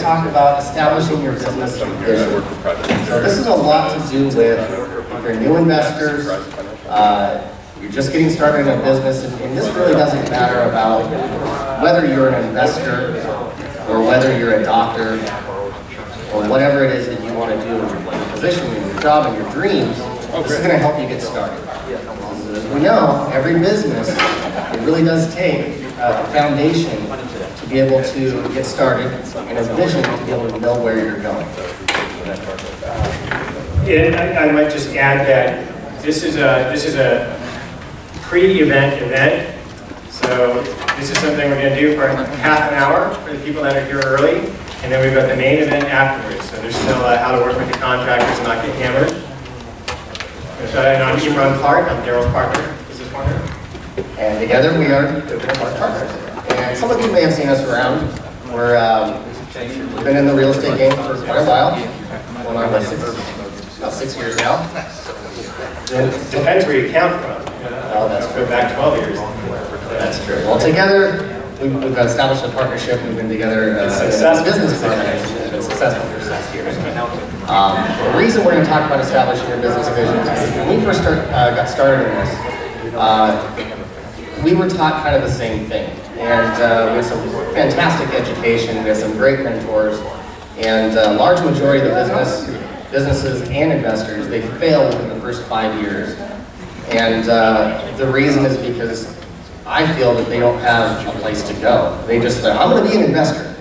talk about establishing your business vision. So this is a lot to do with if you're new investors, you're just getting started in a business, and this really doesn't matter about whether you're an investor or whether you're a doctor or whatever it is that you want to do in your position, in your job, and your dreams. This is going to help you get started. As we know, every business, it really does take a foundation to be able to get started and a vision to be able to know where you're going. Yeah, I might just add that this is a pre-event event. So this is something we're going to do for half an hour for the people that are here early, and then we've got the main event afterwards. So there's still how to work with the contractors and not get hammered. And I'm Imran, I'm Darrell's partner, business partner. And together we are partners. And some of you may have seen us around. We've been in the real estate game for quite a while. Going on about 6 years now. It depends where you count from. Oh, that's go back 12 years. That's true. Well, together we've established a partnership. We've been together as a business partner. It's been successful for 6 years. The reason we're going to talk about establishing your business vision is because when we first got started in this, we were taught kind of the same thing. And we had some fantastic education, we had some great mentors, and a large majority of the businesses and investors, they fail within the first 5 years. And the reason is because I feel that they don't have a place to go. They just say, I'm going to be an investor.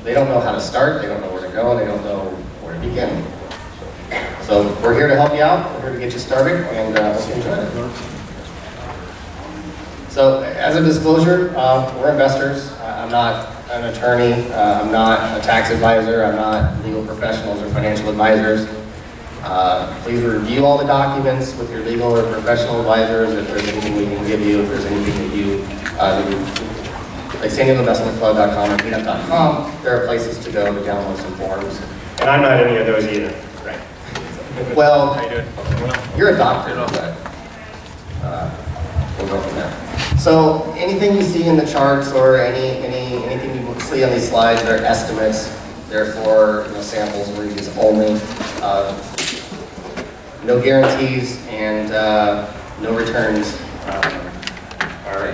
They don't know how to start, they don't know where to go, they don't know where to begin. So we're here to help you out, we're here to get you started, and hope you enjoy it. So as a disclosure, we're investors. I'm not an attorney, I'm not a tax advisor, I'm not legal professionals or financial advisors. Please review all the documents with your legal or professional advisors if there's anything we can give you, if there's anything that you, like SanDiegoInvestmentClub.com or meetup.com, there are places to go to download some forms. And I'm not any of those either. Right. Well, you're a doctor, but we'll go from there. So anything you see in the charts or anything you see on these slides are estimates, therefore samples and reviews only. No guarantees and no returns.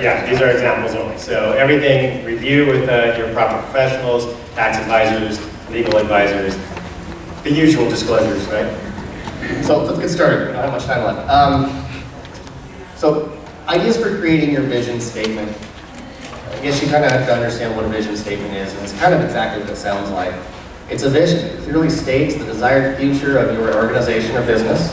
Yeah, these are examples only. So everything review with your proper professionals, tax advisors, legal advisors, the usual disclosures, right? So let's get started. We don't have much time left. So ideas for creating your vision statement. I guess you kind of have to understand what a vision statement is, and it's kind of exactly what it sounds like. It's a vision. It clearly states the desired future of your organization or business.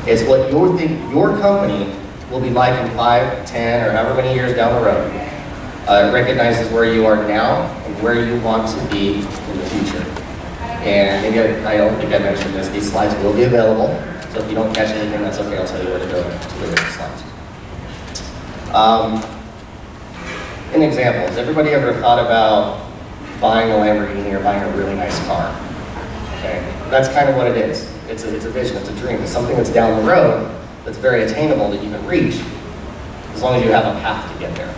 It's what you think your company will be like in 5, 10, or however many years down the road. It recognizes where you are now and where you want to be in the future. And maybe I don't think I mentioned this, these slides will be available. So if you don't catch anything, that's okay, I'll tell you where to go to look at the slides. An example, has everybody ever thought about buying a Lamborghini or buying a really nice car? Okay, that's kind of what it is. It's a vision, it's a dream, it's something that's down the road that's very attainable that you can reach as long as you have a path to get there.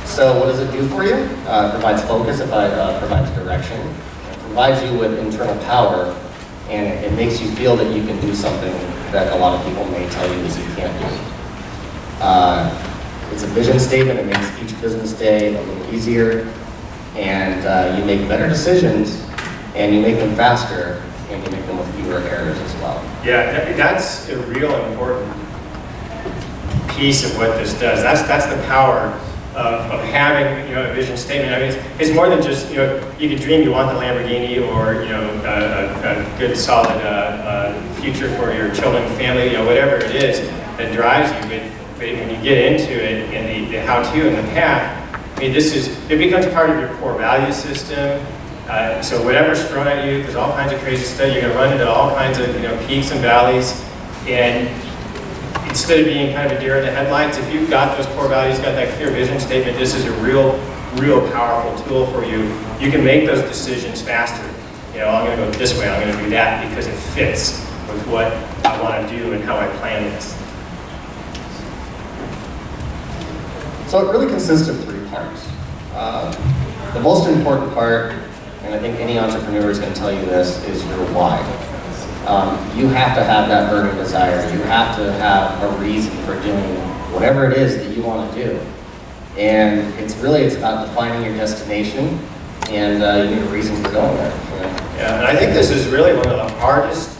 So what does it do for you? It provides focus, it provides direction, it provides you with internal power, and it makes you feel that you can do something that a lot of people may tell you that you can't do. It's a vision statement, it makes each business day a little easier, and you make better decisions, and you make them faster, and you make them with fewer errors as well. Yeah, that's a real important piece of what this does. That's the power of having a vision statement. I mean, it's more than just you can dream you want the Lamborghini or a good solid future for your children, family, whatever it is that drives you. But when you get into it and the how-to and the path, I mean, it becomes part of your core value system. So whatever's thrown at you, there's all kinds of crazy stuff. You're going to run into all kinds of peaks and valleys. And instead of being kind of a deer in the headlights, if you've got those core values, got that clear vision statement, this is a real powerful tool for you. You can make those decisions faster. I'm going to go this way, I'm going to do that because it fits with what I want to do and how I plan this. So it really consists of 3 parts. The most important part, and I think any entrepreneur is going to tell you this, is your why. You have to have that burning desire. You have to have a reason for doing whatever it is that you want to do. And it's about defining your destination, and you need a reason for going there. You know? Yeah, and I think this is really one of the hardest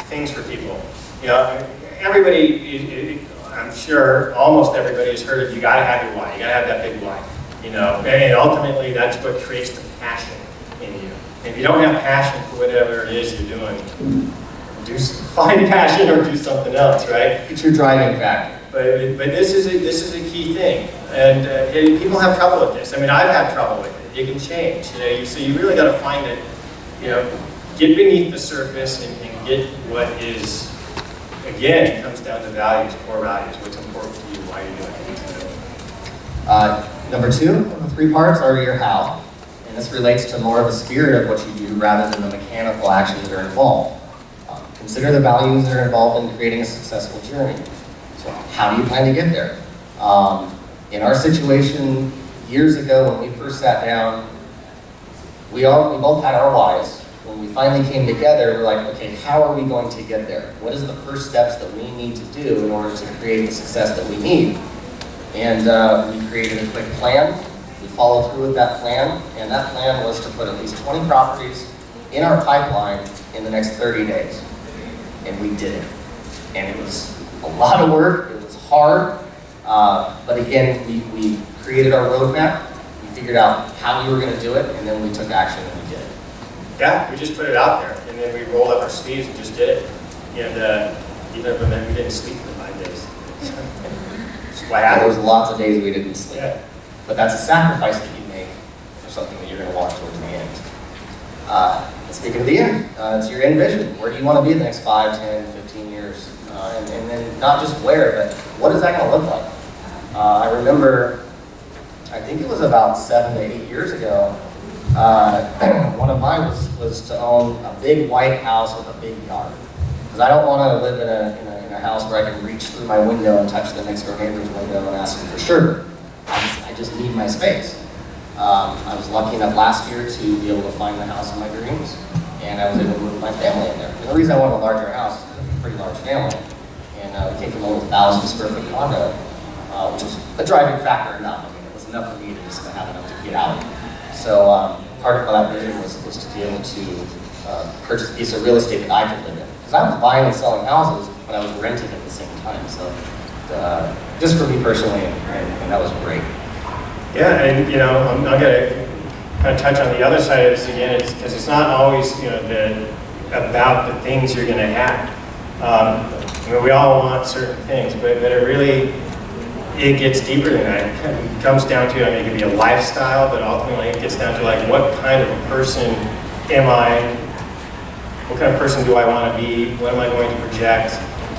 things for people. You know, everybody, I'm sure almost everybody has heard of you gotta have your why, you gotta have that big why. You know, and ultimately that's what creates the passion in you. If you don't have passion for whatever it is you're doing, find passion or do something else, right? It's your driving factor. But this is a key thing, and people have trouble with this. I mean, I've had trouble with it. It can change, you know. So you really got to find it, you know, get beneath the surface and get what is. Again, it comes down to values, core values. What's important to you? Why are you doing it? Number 2 of the 3 parts are your how, and this relates to more of the spirit of what you do rather than the mechanical actions that are involved. Consider the values that are involved in creating a successful journey. So how do you plan to get there? In our situation, years ago when we first sat down, we both had our whys. When we finally came together, we're like, okay, how are we going to get there? What is the first steps that we need to do in order to create the success that we need? And we created a quick plan. We followed through with that plan, and that plan was to put at least 20 properties in our pipeline in the next 30 days. And we did it. And it was a lot of work, it was hard, but again, we created our roadmap, we figured out how we were going to do it, and then we took action and we did it. Yeah, we just put it out there, and then we rolled up our sleeves and just did it. And even if we didn't sleep for 5 days. There was lots of days we didn't sleep. Yeah. But that's a sacrifice that you make for something that you're going to walk towards the end. And speaking of the end, it's your end vision. Where do you want to be in the next 5, 10, 15 years? And then not just where, but what is that going to look like? I remember, I think it was about 7 to 8 years ago, one of mine was to own a big white house with a big yard. Because I don't want to live in a house where I can reach through my window and touch the next door neighbor's window and ask them for sugar. I just need my space. I was lucky enough last year to be able to find the house of my dreams, and I was able to move my family in there. And the reason I wanted a larger house is it's a pretty large family, and we came from a little 1,000 square foot condo, which was a driving factor enough. I mean, it was enough for me to just have enough to get out. So part of that vision was to be able to purchase a piece of real estate that I could live in. Because I was buying and selling houses, but I was renting at the same time. So just for me personally, and that was great. Yeah, and you know, I'm going to kind of touch on the other side of this again, because it's not always, you know, about the things you're going to have. I mean, we all want certain things, but it gets deeper than that. It comes down to, I mean, it can be a lifestyle, but ultimately it gets down to like, what kind of a person am I? What kind of person do I want to be? What am I going to project?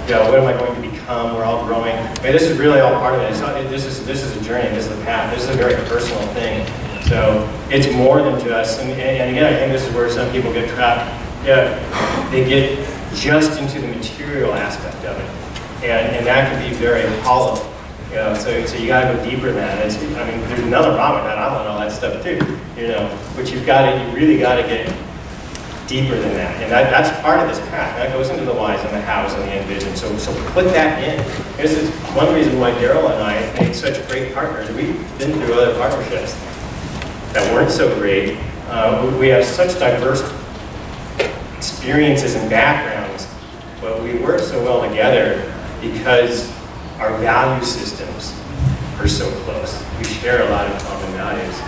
You know, what am I going to become? We're all growing. I mean, this is really all part of it. It's not, this is a journey. This is a path. This is a very personal thing. So it's more than just. And again, I think this is where some people get trapped. Yeah, they get just into the material aspect of it, and that can be very hollow. You know, so you got to go deeper than that. I mean, there's nothing wrong with that. I want all that stuff too. You know, but you really got to get deeper than that, and that's part of this path. That goes into the whys and the hows and the end vision. So put that in. This is one reason why Darrell and I made such great partners. We've been through other partnerships that weren't so great. We have such diverse experiences and backgrounds, but we work so well together because our value systems are so close. We share a lot of common values,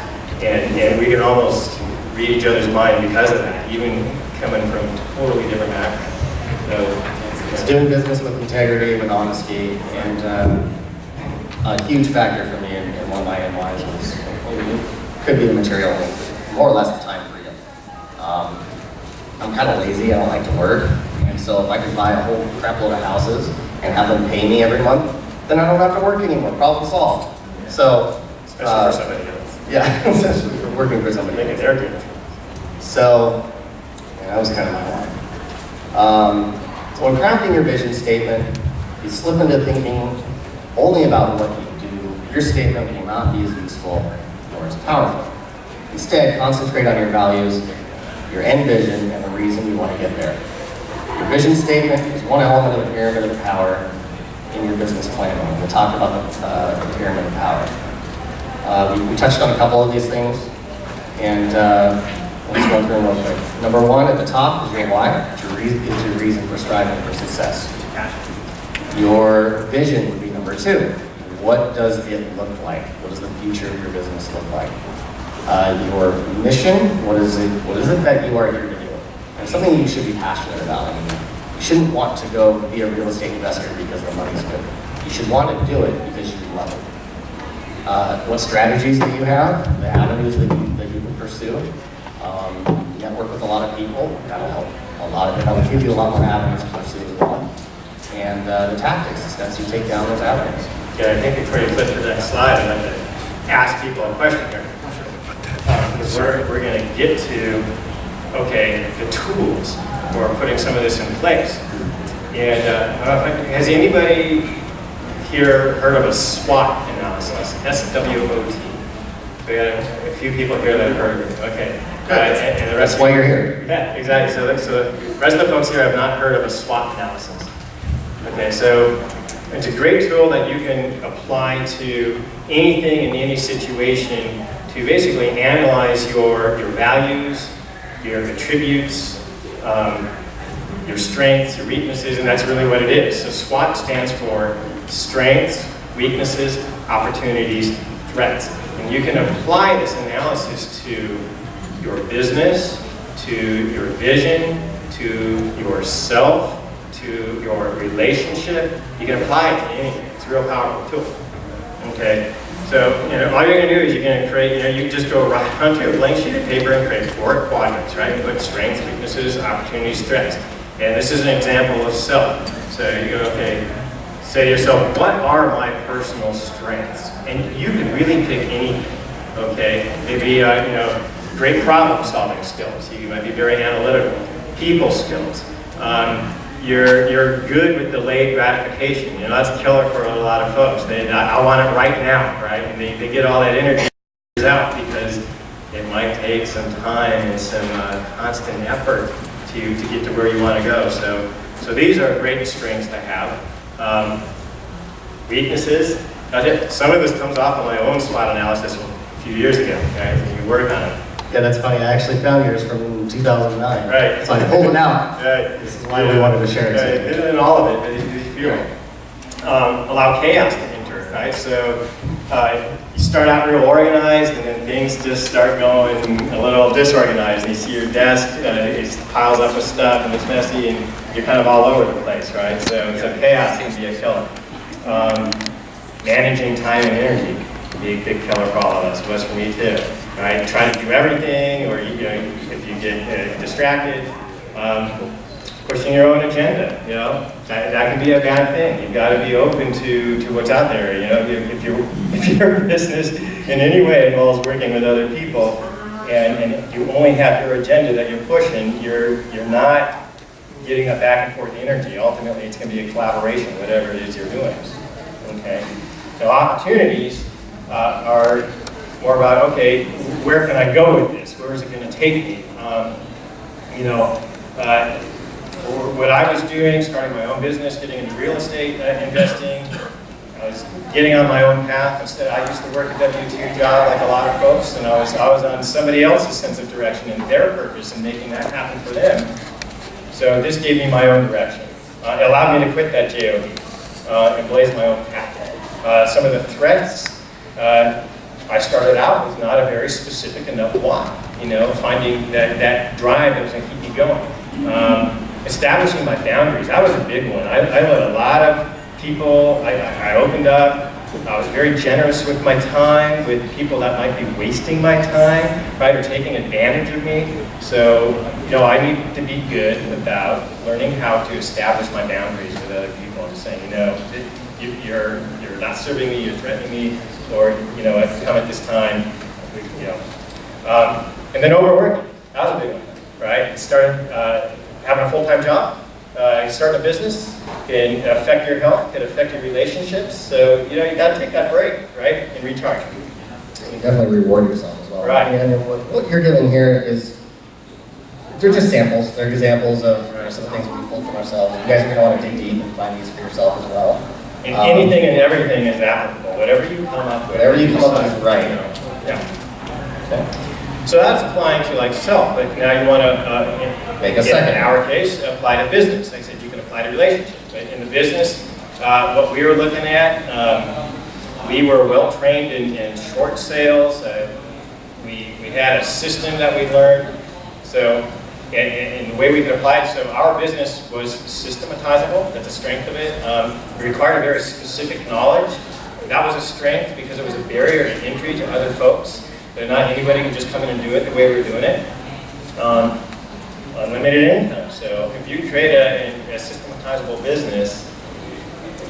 and we can almost read each other's mind because of that, even coming from totally different backgrounds. So it's doing business with integrity, with honesty, and a huge factor for me in one of my NYs was, could be the material, more or less the time freedom. I'm kind of lazy, I don't like to work, and so if I could buy a whole crap load of houses and have them pay me every month, then I don't have to work anymore, problem solved. So, especially for somebody else. Yeah, especially for working for somebody Making their dreams. So, yeah, that was kind of my line. So when crafting your vision statement, you slip into thinking only about what you do, your statement will not be as useful or as powerful. Instead, concentrate on your values, your end vision, and the reason you want to get there. Your vision statement is one element of the pyramid of power in your business plan. We'll talk about the pyramid of power. We touched on a couple of these things, and let's go through them real quick. Number one at the top is your why. It's your reason for striving for success. Your vision would be number two. What does it look like? What does the future of your business look like? Your mission, what is it that you are here to do? And it's something you should be passionate about. I mean, you shouldn't want to go be a real estate investor because the money's good. You should want to do it because you love it. What strategies that you have, the avenues that you can pursue. Network with a lot of people, that'll help that'll give you a lot more avenues to pursue as well. And the tactics, the steps you take down those avenues. Yeah, I think before you flip to the next slide, I'd like to ask people a question here. Because we're going to get to, okay, the tools for putting some of this in place. And has anybody here heard of a SWOT analysis? SWOT. We got a few people here that have heard of it. Okay. And the rest That's why you're here. Yeah, exactly. So the rest of the folks here have not heard of a SWOT analysis. Okay, so it's a great tool that you can apply to anything in any situation to basically analyze your values, your attributes, your strengths, your weaknesses, and that's really what it is. So SWOT stands for strengths, weaknesses, opportunities, threats. And you can apply this analysis to your business, to your vision, to yourself, to your relationship. You can apply it to anything. It's a real powerful tool. Okay? So, all you're going to do is you're going to create, you just go right onto a blank sheet of paper and create 4 quadrants, right? You put strengths, weaknesses, opportunities, threats. And this is an example of self. So you go, okay, say to yourself, what are my personal strengths? And you can really pick anything, okay? Maybe, great problem solving skills. You might be very analytical. People skills. You're good with delayed gratification. That's killer for a lot of folks. I want it right now, right? And they get all that energy out because it might take some time and some constant effort to get to where you want to go. So these are great strengths to have. Weaknesses. Some of this comes off of my own SWOT analysis a few years ago. Okay? You work on it. Yeah, that's funny. I actually found yours from 2009. Right. So I pulled it out. Right. This is why we wanted to share it. Right. And all of it, if you allow chaos to enter, right? So you start out real organized, and then things just start going a little disorganized. You see your desk, it piles up with stuff, and it's messy, and you're kind of all over the place, right? So chaos can be a killer. Managing time and energy can be a big killer for all of us. It was for me too. Right? Trying to do everything, or if you get distracted, pushing your own agenda, that can be a bad thing. You've got to be open to what's out there. If your business in any way involves working with other people, and you only have your agenda that you're pushing, you're not getting a back and forth energy. Ultimately, it's going to be a collaboration, whatever it is you're doing. Okay. So opportunities are more about, okay, where can I go with this? Where is it going to take me? What I was doing, starting my own business, getting into real estate investing, I was getting on my own path. Instead, I used to work a W-2 job like a lot of folks, and I was on somebody else's sense of direction and their purpose and making that happen for them. So this gave me my own direction. It allowed me to quit that JOB and blaze my own path. Some of the threats, I started out with not a very specific enough why, finding that drive that was going to keep me going. Establishing my boundaries, that was a big one. I let a lot of people, I opened up, I was very generous with my time, with people that might be wasting my time, right, or taking advantage of me. So, I need to be good about learning how to establish my boundaries with other people and saying, you're not serving me, you're threatening me, or, I've come at this time, and then overworking. That was a big one, right? Started having a full-time job. Starting a business can affect your health, can affect your relationships. So, you got to take that break, right, and recharge. You definitely reward yourself as well. well. Right. And what you're giving here is, they're just samples. They're examples of some things we pulled from ourselves. You guys are going to want to dig deep and find these for yourself as well. And anything and everything is applicable. Whatever you come up with. Whatever you come up with is right. Yeah. Okay. So that's applying to like self, but now you want to, Make a second. in our case, apply to business. Like I said, you can apply to relationships. But in the business, what we were looking at, we were well trained in short sales. We had a system that we learned. So, and the way we could apply it, so our business was systematizable. That's a strength of it. It required a very specific knowledge. That was a strength because it was a barrier to entry to other folks. But not anybody could just come in and do it the way we were doing it. Unlimited income. So if you create a systematizable business,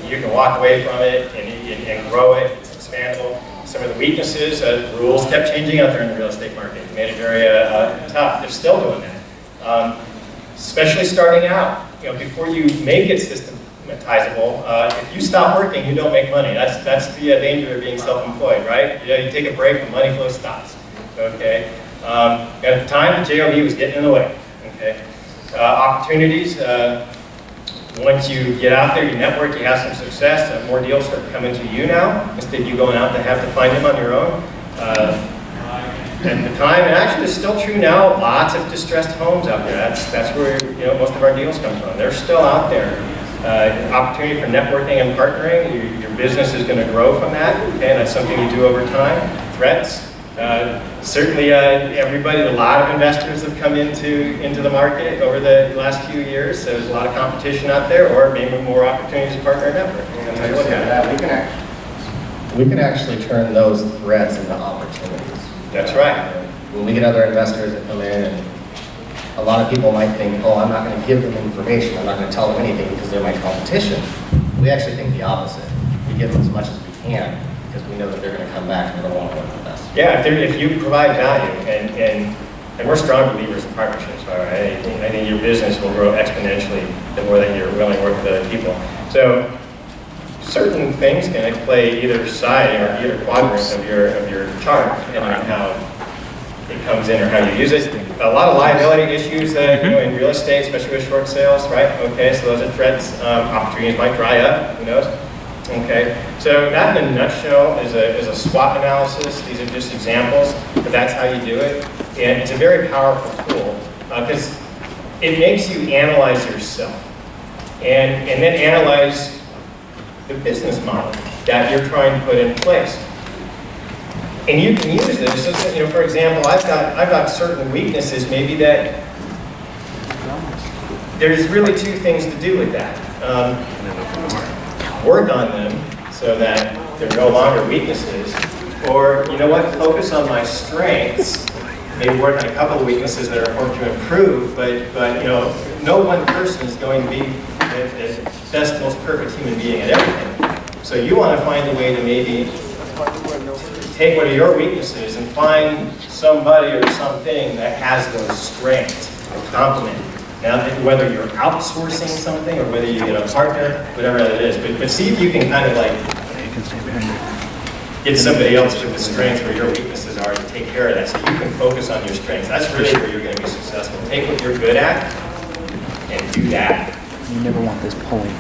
you can walk away from it and grow it. It's expandable. Some of the weaknesses, rules kept changing out there in the real estate market. It made it very tough. They're still doing that. Especially starting out. Before you make it systematizable, if you stop working, you don't make money. That's the danger of being self-employed, right? You take a break, the money flow stops. Okay. At the time, the JOB was getting in the way. Okay. Opportunities. Once you get out there, you network, you have some success, more deals start coming to you now, instead of you going out to have to find them on your own. At the time, and actually it's still true now, lots of distressed homes out there. That's where most of our deals come from. They're still out there. Opportunity for networking and partnering. Your business is going to grow from that, okay? And that's something you do over time. Threats. Certainly, everybody, a lot of investors have come into the market over the last few years. So there's a lot of competition out there, or maybe more opportunities to partner and network. We can actually turn those threats into opportunities. That's right. When we get other investors that come in, and a lot of people might think, oh, I'm not going to give them information, I'm not going to tell them anything because they're my competition. We actually think the opposite. We give them as much as we can because we know that they're going to come back and they're going to want to work with us. Yeah, if you provide value, and we're strong believers in partnerships, right? I think your business will grow exponentially the more that you're willing to work with other people. So certain things can play either side or either quadrant of your chart, depending on how it comes in or how you use it. A lot of liability issues in real estate, especially with short sales, right? Okay, so those are threats. Opportunities might dry up, who knows? Okay, so that in a nutshell is a SWOT analysis. These are just examples, but that's how you do it. And it's a very powerful tool because it makes you analyze yourself and then analyze the business model that you're trying to put in place. And you can use this, for example, I've got certain weaknesses maybe that there's really two things to do with that. Work on them so that they're no longer weaknesses, or focus on my strengths, maybe work on a couple of weaknesses that are important to improve, but no one person is going to be the best, most perfect human being at everything. So you want to find a way to maybe take one of your weaknesses and find somebody or something that has those strengths and complement. Now, whether you're outsourcing something or whether you get a partner, whatever it is, but see if you can kind of get somebody else with the strengths where your weaknesses are to take care of that so you can focus on your strengths. That's really where you're going to be successful. Take what you're good at and do that. You never want this pulling.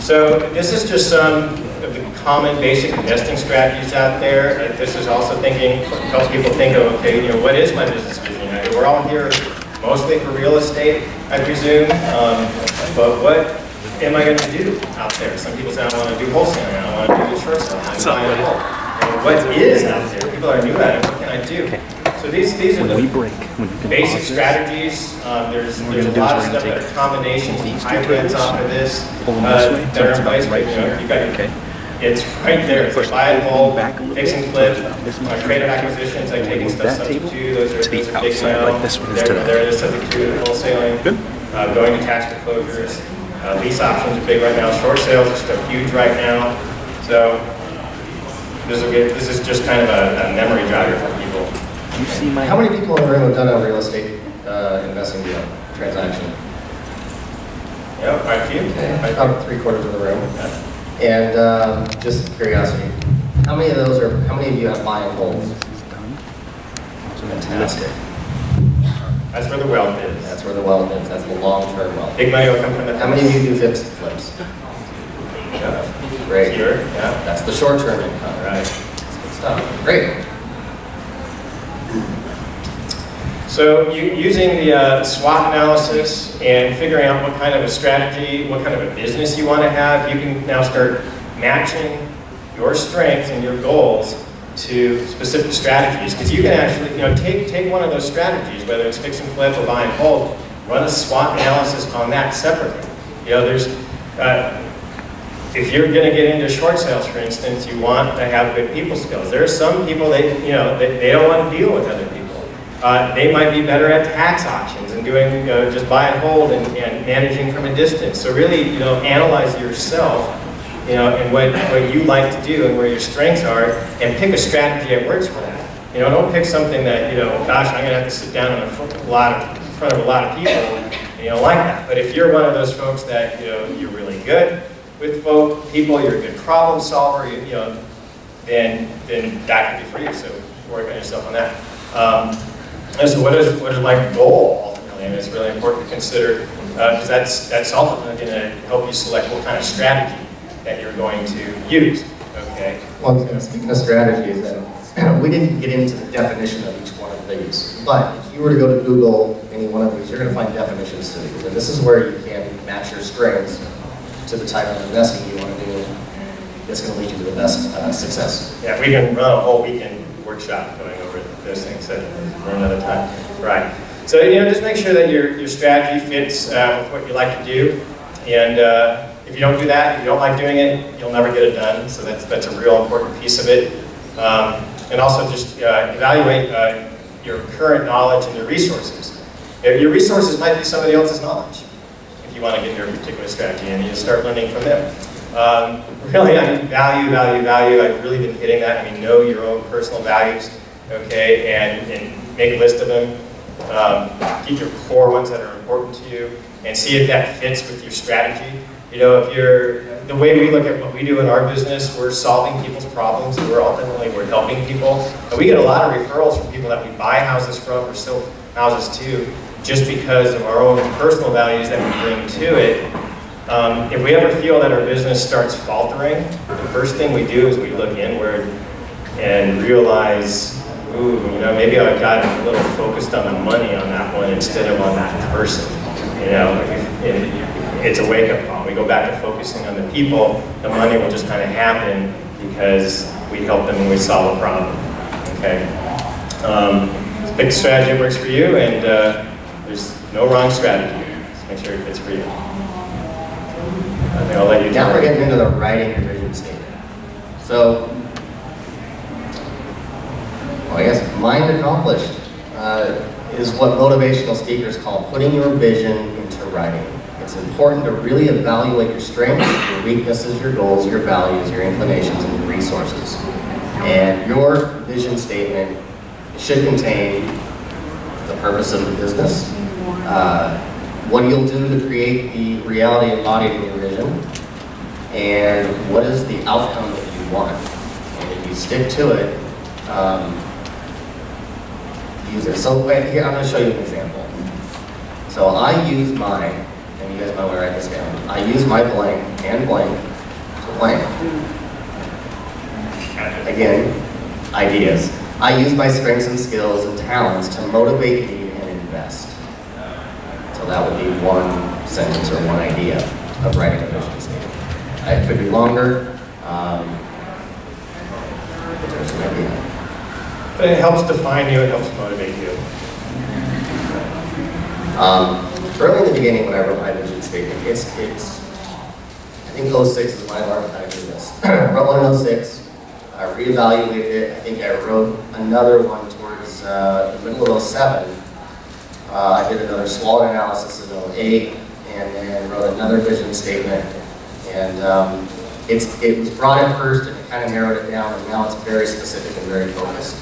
So this is just some of the common basic investing strategies out there. This is also helps people think of, okay, what is my business vision? We're all here mostly for real estate, I presume, but what am I going to do out there? Some people say, I want to do wholesaling, I want to do short selling, I want to buy a home. What is out there? People are new at it, what can I do? So these are the basic strategies. There's a lot of stuff that are combinations and hybrids off of this that are in place, but it's right there. It's a buy and hold, fix and flip, creative acquisitions, like taking stuff subject to, those are big now. There it is subject to wholesaling, going to tax foreclosures, lease options are big right now, short sales are still huge right now. So this is just kind of a memory jogger for people. How many people in the room have done a real estate investing deal, transaction? Yeah, quite a few. Okay. About 3/4 of the room. And just curiosity, how many of you have buy and holds? Fantastic. That's where the wealth is. That's where the wealth is. That's the long-term wealth. Big money will come from the. How many of you do flips? Great. Here, yeah. That's the short-term income. Right. That's good stuff. Great. So using the SWOT analysis and figuring out what kind of a strategy, what kind of a business you want to have, you can now start matching your strengths and your goals to specific strategies. Because you can actually, take one of those strategies, whether it's fix and flip or buy and hold, run a SWOT analysis on that separately. There's if you're going to get into short sales, for instance, you want to have good people skills. There are some people they don't want to deal with other people. They might be better at tax auctions and doing just buy and hold and managing from a distance. So really, analyze yourself, and what you like to do and where your strengths are, and pick a strategy that works for that. Don't pick something that gosh, I'm going to have to sit down in front of a lot of people. And you don't like that. But if you're one of those folks that you're really good with people, you're a good problem solver, then that could be for you. So work on yourself on that. And so what is my goal ultimately? And it's really important to consider because that's ultimately going to help you select what kind of strategy that you're going to use. Okay. Well, speaking of strategies, we didn't get into the definition of each one of these. But if you were to go to Google any one of these, you're going to find definitions to these. And this is where you can match your strengths to the type of investing you want to do. That's going to lead you to the best success. Yeah, we can run a whole weekend workshop going over those things for another time. Right. So just make sure that your strategy fits with what you like to do. And if you don't do that, if you don't like doing it, you'll never get it done. So that's a real important piece of it. And also just evaluate your current knowledge and your resources. Your resources might be somebody else's knowledge if you want to get your particular strategy, and you start learning from them. Really, value. I've really been hitting that. Know your own personal values, okay, and make a list of them. Keep your core ones that are important to you, and see if that fits with your strategy. If the way we look at what we do in our business, we're solving people's problems, and we're helping people. And we get a lot of referrals from people that we buy houses from or sell houses to, just because of our own personal values that we bring to it. If we ever feel that our business starts faltering, the first thing we do is we look inward and realize, maybe I got a little focused on the money on that one instead of on that person. It's a wake-up call. We go back to focusing on the people. The money will just kind of happen because we help them when we solve a problem. Okay. Pick a strategy that works for you, and there's no wrong strategy. Just make sure it fits for you. I think I'll let you. Now we're getting into the writing your vision statement. So, I guess mind accomplished is what motivational speakers call putting your vision into writing. It's important to really evaluate your strengths, your weaknesses, your goals, your values, your inclinations, and your resources. And your vision statement should contain the purpose of the business, what you'll do to create the reality embodied in your vision, and what is the outcome that you want. And if you stick to it, use it. So here, I'm going to show you an example. So I use my, and you guys might want to write this down, I use my blank and blank to blank. Again, ideas. I use my strengths and skills and talents to motivate me and invest. So that would be one sentence or one idea of writing a vision statement. It could be longer, but there's an idea. But it helps define you, it helps motivate you. Early in the beginning when I wrote my vision statement, it's I think 06 is my alarm time for this. I wrote one in 06, I reevaluated it. I think I wrote another one towards the middle of 07. I did another SWOT analysis in 08, and then wrote another vision statement. And it was broad at first, and it kind of narrowed it down, and now it's very specific and very focused.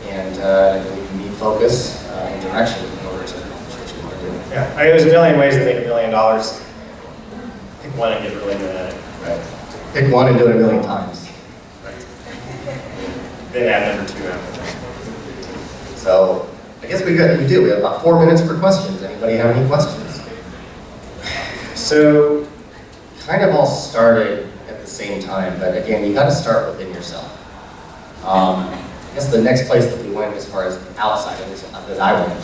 And I believe you need focus and direction in order to accomplish what you want to do. Yeah, there's a million ways to make $1 million. Pick one and get really good at it. Right. Pick one and do it a million times. Right. Then add number two after that. So So I guess we do. We have about 4 minutes for questions. Anybody have any questions? So kind of all started at the same time, but again, you got to start within yourself. I guess the next place that we went as far as outside of this, that I went,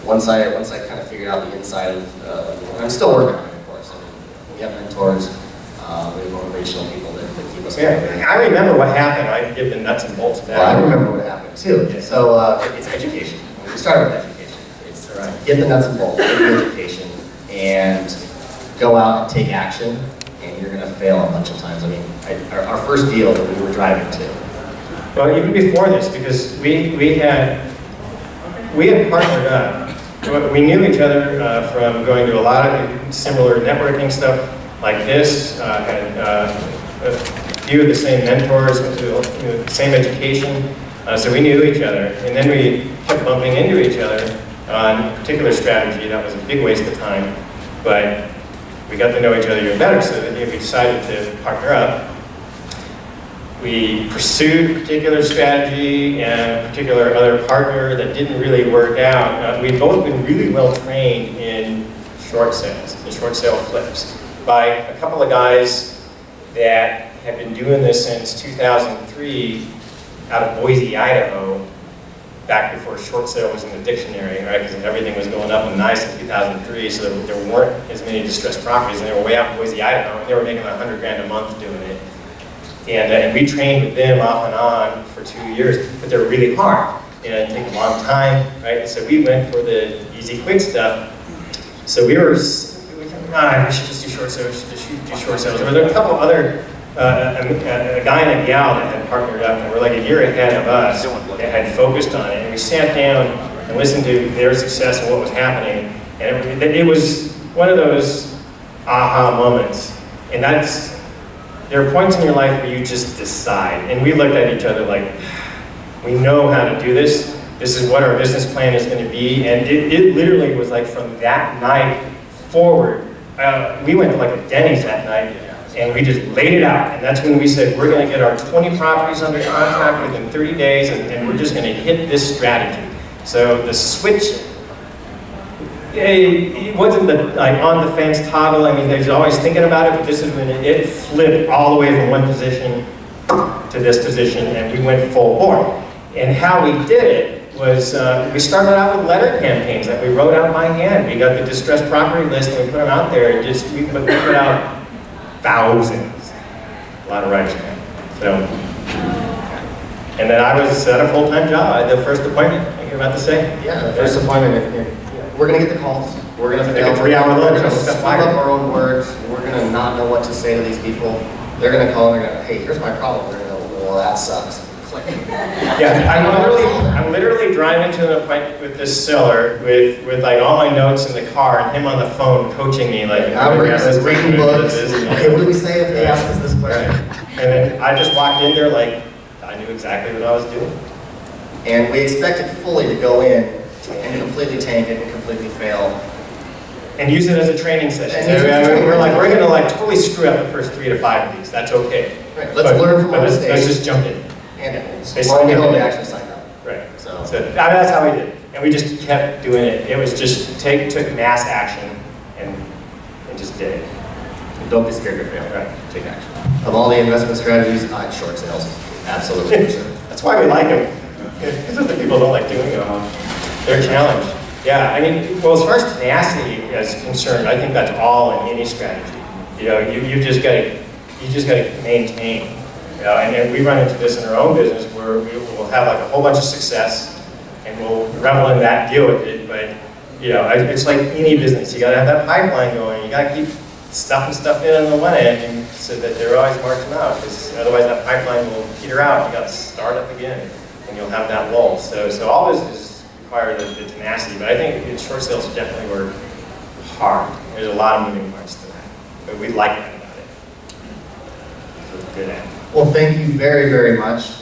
once I kind of figured out the inside of, I'm still working on it, of course. I mean, we have mentors, we have motivational people that keep us going. I remember what happened. I give the nuts and bolts of that. Well, I remember what happened too. So it's education. We started with education. It's get the nuts and bolts, get the education, and go out and take action, and you're going to fail a bunch of times. I mean, our first deal that we were driving to. Well, even before this, because we had partnered up. We knew each other from going to a lot of similar networking stuff like this. Had a few of the same mentors, went to the same education, so we knew each other. And then we kept bumping into each other on a particular strategy. That was a big waste of time, but we got to know each other even better. So that we decided to partner up. We pursued a particular strategy and a particular other partner that didn't really work out. We'd both been really well trained in short sales, in short sale flips, by a couple of guys that had been doing this since 2003 out of Boise, Idaho, back before short sale was in the dictionary, right? Because everything was going up and nice in 2003, so there weren't as many distressed properties, and they were way out in Boise, Idaho, and they were making $100 grand a month doing it. And we trained with them off and on for 2 years, but they're really hard. And it takes a long time, right? And so we went for the easy, quick stuff. So we should just do short sales, do short sales. There were a couple other, a guy and a gal that had partnered up and were like a year ahead of us that had focused on it. And we sat down and listened to their success and what was happening. And it was one of those aha moments. And there are points in your life where you just decide. And we looked at each other like, we know how to do this. This is what our business plan is going to be. And it literally was like from that night forward. We went to like a Denny's that night and we just laid it out. And that's when we said, we're going to get our 20 properties under contract within 30 days and we're just going to hit this strategy. So the switch, it wasn't the on the fence toggle. I mean, there's always thinking about it, but this is when it flipped all the way from one position to this position, and we went full bore. And how we did it was we started out with letter campaigns that we wrote out by hand. We got the distressed property list and we put them out there, and we put out thousands, a lot of writers. So, and then I was at a full-time job. I had the first appointment. What you're about to say? Yeah, the first appointment. We're going to get the calls. We're going to fail. Take a 3-hour lunch. We're going to speak up our own words. We're going to not know what to say to these people. They're going to call and they're going to, hey, here's my problem. We're going to go, well, that sucks. Click. Yeah, I'm literally driving to an appointment with this seller with like all my notes in the car and him on the phone coaching me like, I'm reading books. Okay, what do we say if they ask us this question? Right. And then I just walked in there like I knew exactly what I was doing. And we expected fully to go in and completely tank it and completely fail. And use it as a training session. We're going to like totally screw up the first 3 to 5 of these. That's okay. Right. Let's learn from our mistakes. Let's just jump in. And so we don't actually sign up. Right. So that's how we did it. And we just kept doing it. It was just took mass action and just did it. And don't be scared to fail. Right. Take action. Of all the investment strategies, short sales. Absolutely. Sure. That's why we like them. Because other people don't like doing them. They're a challenge. Yeah, I mean, well, as far as tenacity is concerned, I think that's all in any strategy. You know, you just got to maintain. You know, and we run into this in our own business where we will have like a whole bunch of success, and we'll revel in that, deal with it. But you know, it's like any business. You got to have that pipeline going. You got to keep stuffing stuff in on the one end, and so that they're always marching out. Because otherwise, that pipeline will peter out. You got to start up again, and you'll have that lull. So all this is require the tenacity, but I think short sales definitely were hard. There's a lot of moving parts to that, but we like that about it. So we're good at it. Well, thank you very, very much.